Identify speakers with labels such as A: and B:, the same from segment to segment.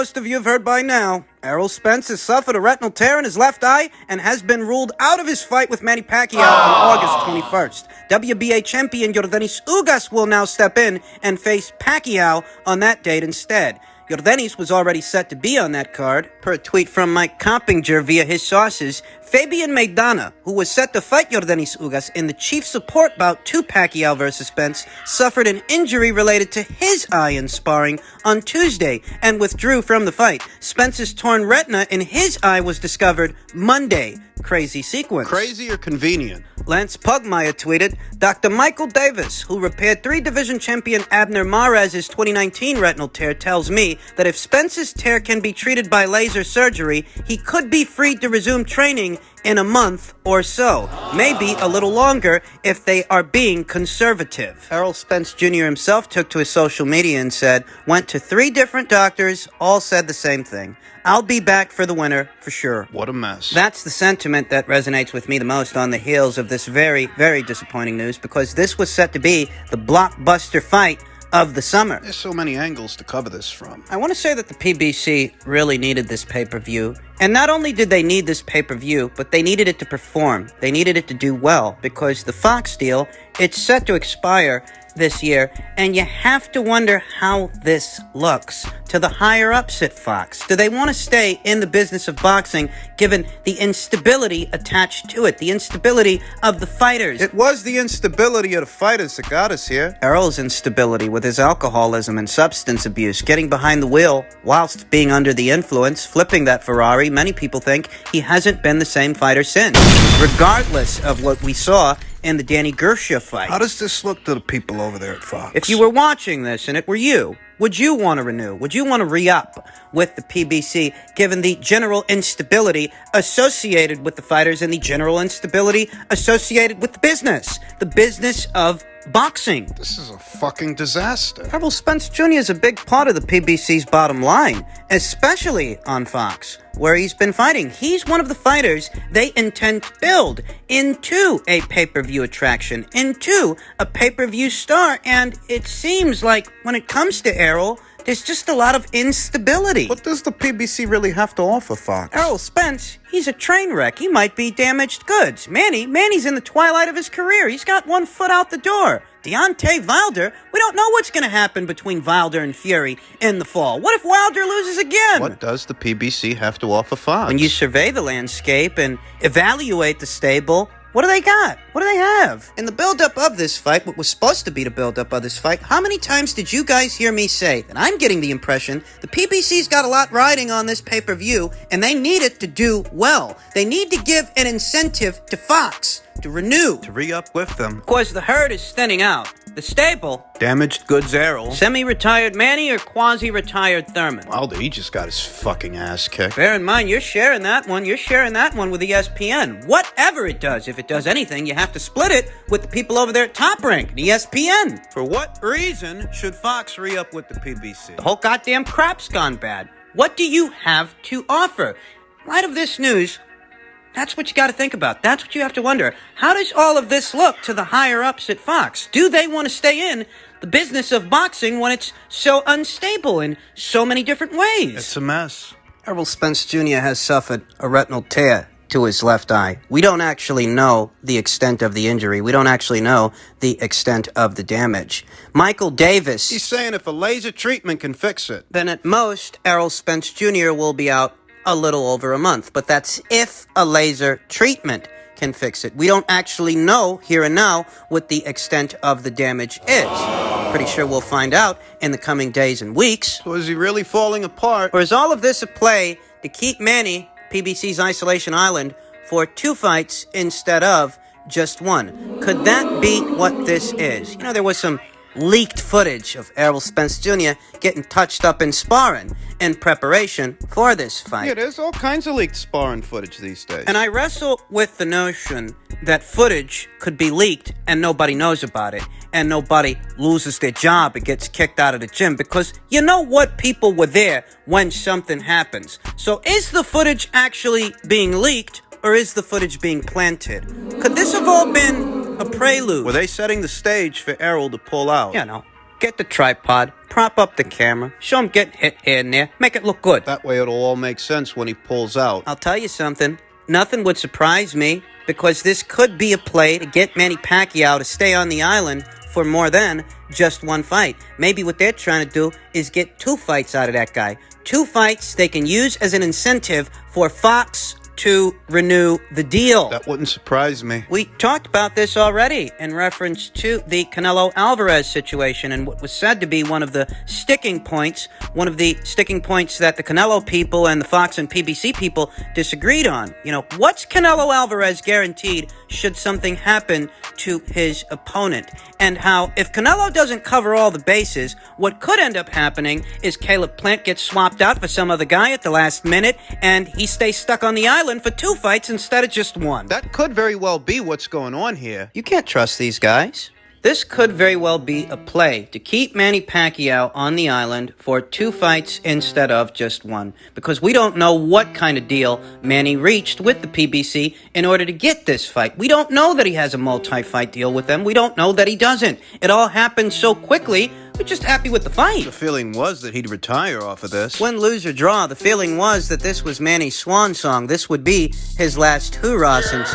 A: most of you have heard by now, Errol Spence has suffered a retinal tear in his left eye and has been ruled out of his fight with Manny Pacquiao on August 21st. WBA champion Yordenis Ugas will now step in and face Pacquiao on that date instead. Yordenis was already set to be on that card. Per a tweet from Mike Coppinger via his sources, Fabian Maidana, who was set to fight Yordenis Ugas in the chief support bout to Pacquiao versus Spence, suffered an injury related to his eye in sparring on Tuesday and withdrew from the fight. Spence's torn retina in his eye was discovered Monday. Crazy sequence.
B: Crazy or convenient?
A: Lance Pugmire tweeted, Dr. Michael Davis, who repaired three-division champion Abner Mares's 2019 retinal tear, tells me that if Spence's tear can be treated by laser surgery, he could be free to resume training in a month or so. Maybe a little longer if they are being conservative. Errol Spence Jr. himself took to his social media and said, went to 3 different doctors, all said the same thing. I'll be back for the winter, for sure.
B: What a mess.
A: That's the sentiment that resonates with me the most on the heels of this very, very disappointing news, because this was set to be the blockbuster fight of the summer.
B: There's so many angles to cover this from.
A: I want to say that the PBC really needed this pay-per-view. And not only did they need this pay-per-view, but they needed it to perform. They needed it to do well, because the Fox deal, it's set to expire this year, and you have to wonder how this looks to the higher-ups at Fox. Do they want to stay in the business of boxing, given the instability attached to it, the instability of the fighters?
B: It was the instability of the fighters that got us here.
A: Errol's instability with his alcoholism and substance abuse, getting behind the wheel whilst being under the influence, flipping that Ferrari. Many people think he hasn't been the same fighter since, regardless of what we saw in the Danny Garcia fight.
B: How does this look to the people over there at Fox?
A: If you were watching this and it were you, would you want to renew? Would you want to re-up with the PBC, given the general instability associated with the fighters and the general instability associated with the business of boxing?
B: This is a fucking disaster.
A: Errol Spence Jr. is a big part of the PBC's bottom line, especially on Fox, where he's been fighting. He's one of the fighters they intend to build into a pay-per-view attraction, into a pay-per-view star, and it seems like when it comes to Errol, there's just a lot of instability.
B: What does the PBC really have to offer Fox?
A: Errol Spence, he's a train wreck. He might be damaged goods. Manny's in the twilight of his career. He's got one foot out the door. Deontay Wilder, we don't know what's going to happen between Wilder and Fury in the fall. What if Wilder loses again?
B: What does the PBC have to offer Fox?
A: When you survey the landscape and evaluate the stable, what do they got? What do they have? In the build-up of this fight, what was supposed to be the build-up of this fight, how many times did you guys hear me say that I'm getting the impression the PBC's got a lot riding on this pay-per-view, and they need it to do well. They need to give an incentive to Fox to renew.
B: To re-up with them.
A: Because the herd is thinning out. The stable,
B: damaged goods Errol.
A: Semi-retired Manny or quasi-retired Thurman?
B: Wilder, he just got his fucking ass kicked.
A: Bear in mind, you're sharing that one. You're sharing that one with ESPN. Whatever it does, if it does anything, you have to split it with the people over there at Top Rank, ESPN.
B: For what reason should Fox re-up with the PBC?
A: The whole goddamn crap's gone bad. What do you have to offer? In light of this news, that's what you got to think about. That's what you have to wonder. How does all of this look to the higher-ups at Fox? Do they want to stay in the business of boxing when it's so unstable in so many different ways?
B: It's a mess.
A: Errol Spence Jr. has suffered a retinal tear to his left eye. We don't actually know the extent of the injury. We don't actually know the extent of the damage. Michael Davis,
B: he's saying if a laser treatment can fix it,
A: then at most, Errol Spence Jr. will be out a little over a month, but that's if a laser treatment can fix it. We don't actually know here and now what the extent of the damage is. Pretty sure we'll find out in the coming days and weeks.
B: So is he really falling apart?
A: Or is all of this a play to keep Manny, PBC's Isolation Island, for 2 fights instead of just 1? Could that be what this is? You know, there was some leaked footage of Errol Spence Jr. getting touched up in sparring in preparation for this fight.
B: Yeah, there's all kinds of leaked sparring footage these days.
A: And I wrestle with the notion that footage could be leaked and nobody knows about it, and nobody loses their job or gets kicked out of the gym, because you know what people were there when something happens. So is the footage actually being leaked, or is the footage being planted? Could this have all been a prelude?
B: Were they setting the stage for Errol to pull out?
A: Yeah, no. Get the tripod, prop up the camera, show him getting hit here and there, make it look good.
B: That way it'll all make sense when he pulls out.
A: I'll tell you something. Nothing would surprise me, because this could be a play to get Manny Pacquiao to stay on the island for more than just one fight. Maybe what they're trying to do is get 2 fights out of that guy. 2 fights they can use as an incentive for Fox to renew the deal.
B: That wouldn't surprise me.
A: We talked about this already in reference to the Canelo Alvarez situation and what was said to be one of the sticking points that the Canelo people and the Fox and PBC people disagreed on. You know, what's Canelo Alvarez guaranteed should something happen to his opponent? And how, if Canelo doesn't cover all the bases, what could end up happening is Caleb Plant gets swapped out for some other guy at the last minute, and he stays stuck on the island for 2 fights instead of just 1.
B: That could very well be what's going on here.
A: You can't trust these guys. This could very well be a play to keep Manny Pacquiao on the island for 2 fights instead of just 1. Because we don't know what kind of deal Manny reached with the PBC in order to get this fight. We don't know that he has a multi-fight deal with them. We don't know that he doesn't. It all happened so quickly. We're just happy with the fight.
B: The feeling was that he'd retire off of this.
A: Win, lose, or draw, the feeling was that this was Manny's swan song. This would be his last hurrah, since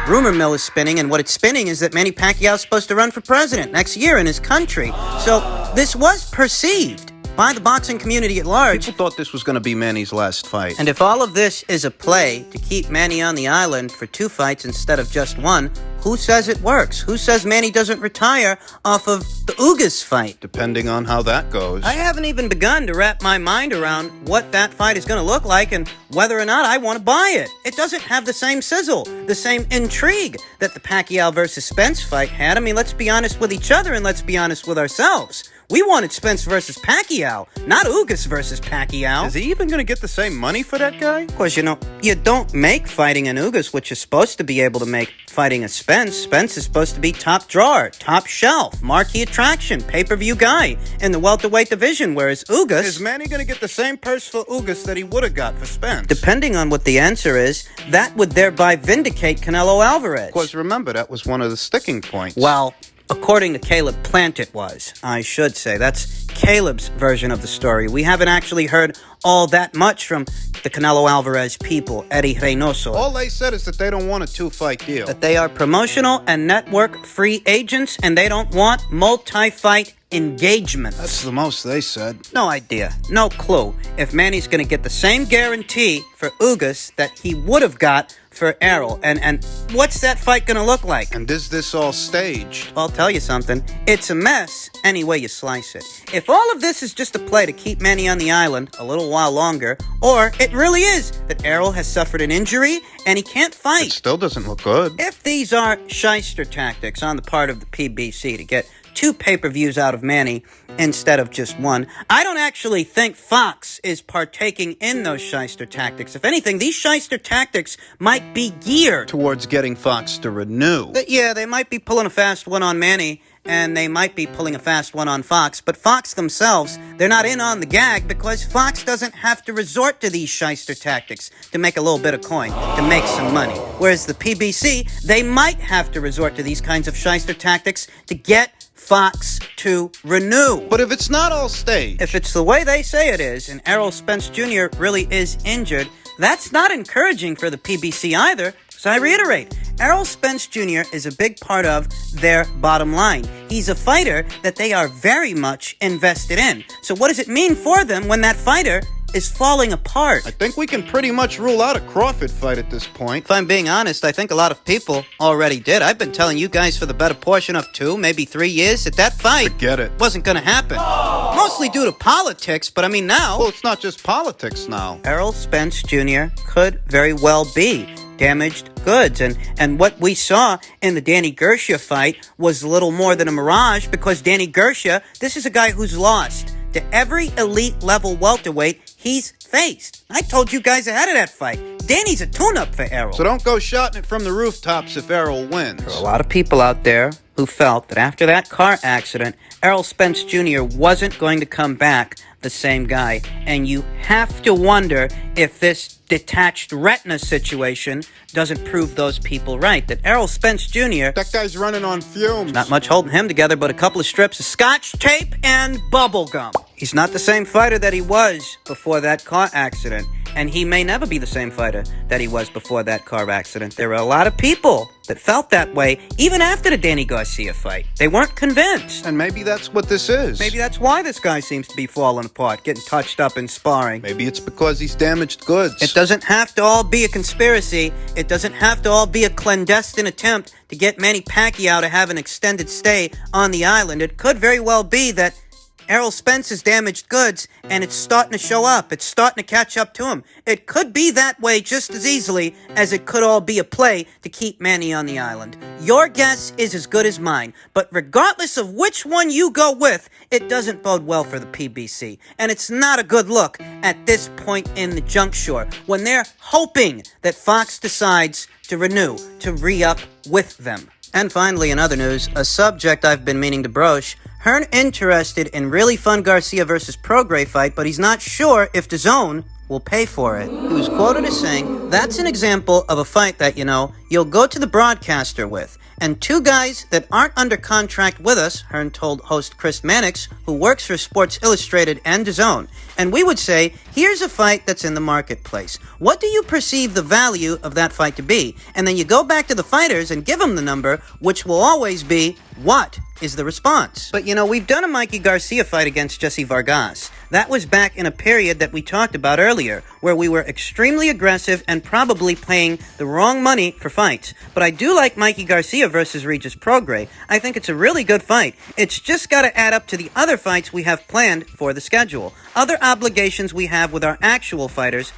A: rumor mill is spinning, and what it's spinning is that Manny Pacquiao is supposed to run for president next year in his country. So this was perceived by the boxing community at large.
B: People thought this was going to be Manny's last fight.
A: And if all of this is a play to keep Manny on the island for 2 fights instead of just 1, who says it works? Who says Manny doesn't retire off of the Ugas fight?
B: Depending on how that goes.
A: I haven't even begun to wrap my mind around what that fight is going to look like and whether or not I want to buy it. It doesn't have the same sizzle, the same intrigue that the Pacquiao versus Spence fight had. I mean, let's be honest with each other and let's be honest with ourselves. We wanted Spence versus Pacquiao, not Ugas versus Pacquiao.
B: Is he even going to get the same money for that guy?
A: Of course, you know, you don't make fighting an Ugas what you're supposed to be able to make fighting a Spence. Spence is supposed to be top drawer, top shelf, marquee attraction, pay-per-view guy in the welterweight division, whereas Ugas...
B: Is Manny going to get the same purse for Ugas that he would have got for Spence?
A: Depending on what the answer is, that would thereby vindicate Canelo Alvarez.
B: Because remember, that was one of the sticking points.
A: Well, according to Caleb Plant it was, I should say. That's Caleb's version of the story. We haven't actually heard all that much from the Canelo Alvarez people, Eddie Reynoso.
B: All they said is that they don't want a 2-fight deal.
A: That they are promotional and network free agents, and they don't want multi-fight engagements.
B: That's the most they said.
A: No idea, no clue if Manny's going to get the same guarantee for Ugas that he would have got for Errol. And what's that fight going to look like?
B: And is this all staged?
A: I'll tell you something. It's a mess any way you slice it. If all of this is just a play to keep Manny on the island a little while longer, or it really is that Errol has suffered an injury and he can't fight.
B: It still doesn't look good.
A: If these are shyster tactics on the part of the PBC to get 2 pay-per-views out of Manny instead of just 1, I don't actually think Fox is partaking in those shyster tactics. If anything, these shyster tactics might be geared
B: towards getting Fox to renew.
A: Yeah, they might be pulling a fast one on Manny, and they might be pulling a fast one on Fox, but Fox themselves, they're not in on the gag because Fox doesn't have to resort to these shyster tactics to make a little bit of coin, to make some money. Whereas the PBC, they might have to resort to these kinds of shyster tactics to get Fox to renew.
B: But if it's not all staged,
A: if it's the way they say it is, and Errol Spence Jr. really is injured, that's not encouraging for the PBC either. So I reiterate, Errol Spence Jr. is a big part of their bottom line. He's a fighter that they are very much invested in. So what does it mean for them when that fighter is falling apart?
B: I think we can pretty much rule out a Crawford fight at this point.
A: If I'm being honest, I think a lot of people already did. I've been telling you guys for the better portion of 2, maybe 3 years that that fight
B: Forget it.
A: wasn't going to happen. Mostly due to politics, but I mean now...
B: Well, it's not just politics now.
A: Errol Spence Jr. could very well be damaged goods. And what we saw in the Danny Garcia fight was little more than a mirage, because Danny Garcia, this is a guy who's lost to every elite level welterweight he's faced. I told you guys ahead of that fight, Danny's a tune-up for Errol.
B: So don't go shouting it from the rooftops if Errol wins.
A: There are a lot of people out there who felt that after that car accident, Errol Spence Jr. wasn't going to come back the same guy. And you have to wonder if this detached retina situation doesn't prove those people right. That Errol Spence Jr.
B: That guy's running on fumes.
A: Not much holding him together but a couple of strips of scotch tape and bubble gum. He's not the same fighter that he was before that car accident. And he may never be the same fighter that he was before that car accident. There are a lot of people that felt that way even after the Danny Garcia fight. They weren't convinced.
B: And maybe that's what this is.
A: Maybe that's why this guy seems to be falling apart, getting touched up in sparring.
B: Maybe it's because he's damaged goods.
A: It doesn't have to all be a conspiracy. It doesn't have to all be a clandestine attempt to get Manny Pacquiao to have an extended stay on the island. It could very well be that Errol Spence is damaged goods, and it's starting to show up. It's starting to catch up to him. It could be that way just as easily as it could all be a play to keep Manny on the island. Your guess is as good as mine, but regardless of which one you go with, it doesn't bode well for the PBC. And it's not a good look at this point in the juncture when they're hoping that Fox decides to renew, to re-up with them. And finally, in other news, a subject I've been meaning to broach. Hearn interested in really fun Garcia versus Prograis fight, but he's not sure if DAZN will pay for it. He was quoted as saying, "That's an example of a fight that, you'll go to the broadcaster with. And two guys that aren't under contract with us," Hearn told host Chris Mannix, who works for Sports Illustrated and DAZN. "And we would say, here's a fight that's in the marketplace. What do you perceive the value of that fight to be? And then you go back to the fighters and give them the number, which will always be, what is the response?" But we've done a Mikey Garcia fight against Jesse Vargas. That was back in a period that we talked about earlier, where we were extremely aggressive and probably paying the wrong money for fights. But I do like Mikey Garcia versus Regis Prograis. I think it's a really good fight. It's just got to add up to the other fights we have planned for the schedule. Other obligations we have with our actual fighters,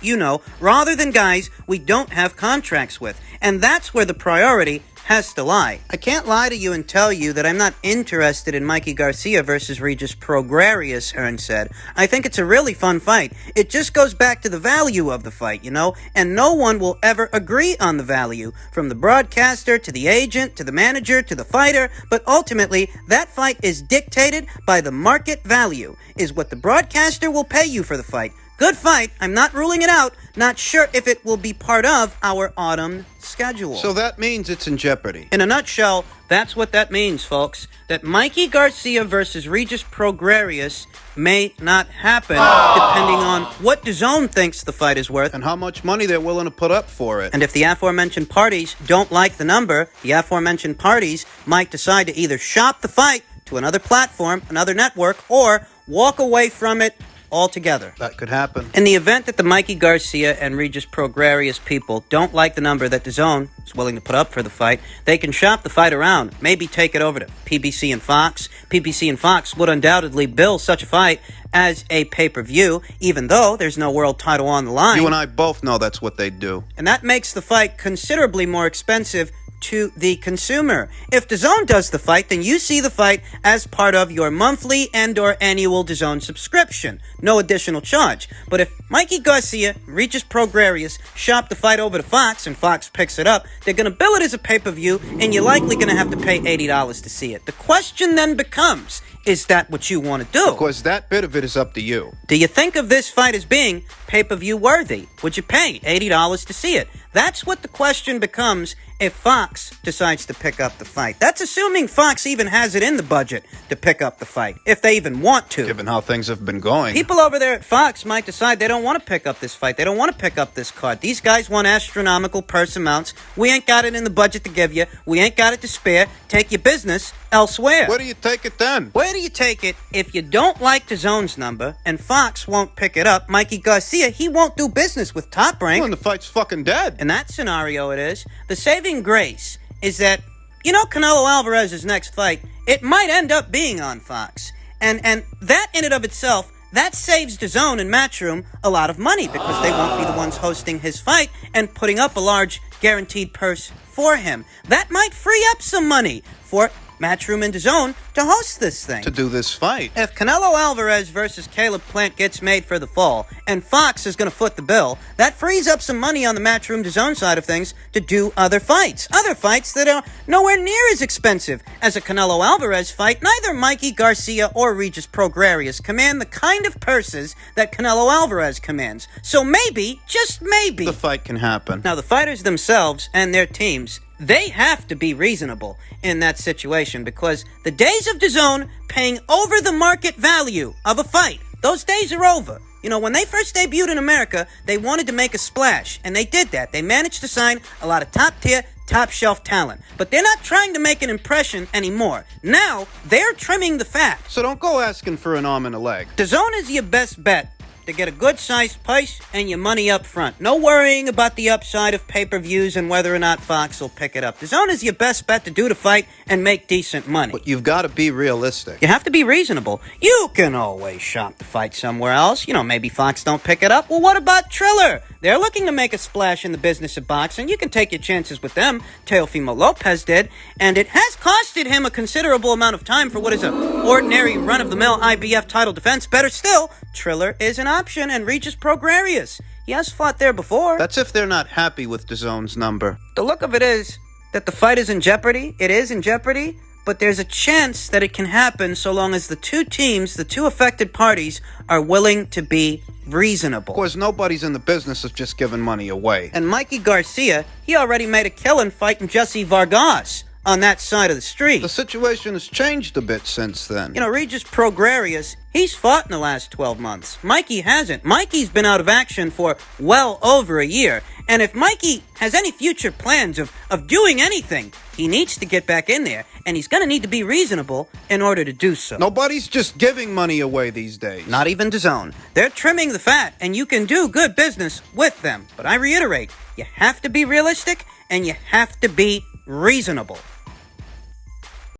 A: rather than guys we don't have contracts with. And that's where the priority has to lie. I can't lie to you and tell you that I'm not interested in Mikey Garcia versus Regis Prograis, Hearn said. I think it's a really fun fight. It just goes back to the value of the fight, and no one will ever agree on the value, from the broadcaster to the agent to the manager to the fighter, but ultimately that fight is dictated by the market value, is what the broadcaster will pay you for the fight. Good fight. I'm not ruling it out. Not sure if it will be part of our autumn schedule.
B: So that means it's in jeopardy.
A: In a nutshell, that's what that means, folks. That Mikey Garcia versus Regis Prograis may not happen, depending on what DAZN thinks the fight is worth.
B: And how much money they're willing to put up for it.
A: And if the aforementioned parties don't like the number, the aforementioned parties might decide to either shop the fight to another platform, another network, or walk away from it altogether.
B: That could happen.
A: In the event that the Mikey Garcia and Regis Prograis people don't like the number that DAZN is willing to put up for the fight, they can shop the fight around, maybe take it over to PBC and Fox. PBC and Fox would undoubtedly bill such a fight as a pay-per-view, even though there's no world title on the line.
B: You and I both know that's what they'd do.
A: And that makes the fight considerably more expensive to the consumer. If DAZN does the fight, then you see the fight as part of your monthly and or annual DAZN subscription. No additional charge. But if Mikey Garcia, Regis Prograis shop the fight over to Fox and Fox picks it up, they're going to bill it as a pay-per-view and you're likely going to have to pay $80 to see it. The question then becomes, is that what you want to do?
B: Because that bit of it is up to you.
A: Do you think of this fight as being pay-per-view worthy? Would you pay $80 to see it? That's what the question becomes if Fox decides to pick up the fight. That's assuming Fox even has it in the budget to pick up the fight, if they even want to.
B: Given how things have been going.
A: People over there at Fox might decide they don't want to pick up this fight. They don't want to pick up this card. These guys want astronomical purse amounts. We ain't got it in the budget to give you. We ain't got it to spare. Take your business elsewhere.
B: Where do you take it then?
A: Where do you take it if you don't like DAZN's number and Fox won't pick it up? Mikey Garcia, he won't do business with Top Rank.
B: Well, and the fight's fucking dead.
A: In that scenario it is. The saving grace is that, Canelo Alvarez's next fight, it might end up being on Fox. And that in and of itself, that saves DAZN and Matchroom a lot of money because they won't be the ones hosting his fight and putting up a large guaranteed purse for him. That might free up some money for Matchroom and DAZN to host this thing.
B: To do this fight.
A: If Canelo Alvarez versus Caleb Plant gets made for the fall, and Fox is going to foot the bill, that frees up some money on the Matchroom DAZN side of things to do other fights that are nowhere near as expensive as a Canelo Alvarez fight. Neither Mikey Garcia or Regis Prograis command the kind of purses that Canelo Alvarez commands. So maybe, just maybe,
B: the fight can happen.
A: Now, the fighters themselves and their teams, they have to be reasonable in that situation, because the days of DAZN paying over the market value of a fight, those days are over. You know, when they first debuted in America, they wanted to make a splash, and they did that. They managed to sign a lot of top-tier, top-shelf talent. But they're not trying to make an impression anymore. Now, they're trimming the fat.
B: So don't go asking for an arm and a leg.
A: DAZN is your best bet to get a good-sized price and your money up front. No worrying about the upside of pay-per-views and whether or not Fox will pick it up. DAZN is your best bet to do the fight and make decent money.
B: But you've got to be realistic.
A: You have to be reasonable. You can always shop the fight somewhere else. You know, maybe Fox don't pick it up. Well, what about Triller? They're looking to make a splash in the business of boxing. You can take your chances with them. Teofimo Lopez did. And it has costed him a considerable amount of time for what is an ordinary run-of-the-mill IBF title defense. Better still, Triller is an option, and Regis Prograis. He has fought there before.
B: That's if they're not happy with DAZN's number.
A: The look of it is that the fight is in jeopardy. It is in jeopardy, but there's a chance that it can happen so long as the two teams, the two affected parties, are willing to be reasonable.
B: Of course, nobody's in the business of just giving money away.
A: And Mikey Garcia, he already made a killing fighting Jesse Vargas on that side of the street.
B: The situation has changed a bit since then.
A: You know, Regis Prograis, he's fought in the last 12 months. Mikey hasn't. Mikey's been out of action for well over a year. And if Mikey has any future plans of doing anything, he needs to get back in there. And he's going to need to be reasonable in order to do so.
B: Nobody's just giving money away these days.
A: Not even DAZN. They're trimming the fat, and you can do good business with them. But I reiterate, you have to be realistic, and you have to be reasonable.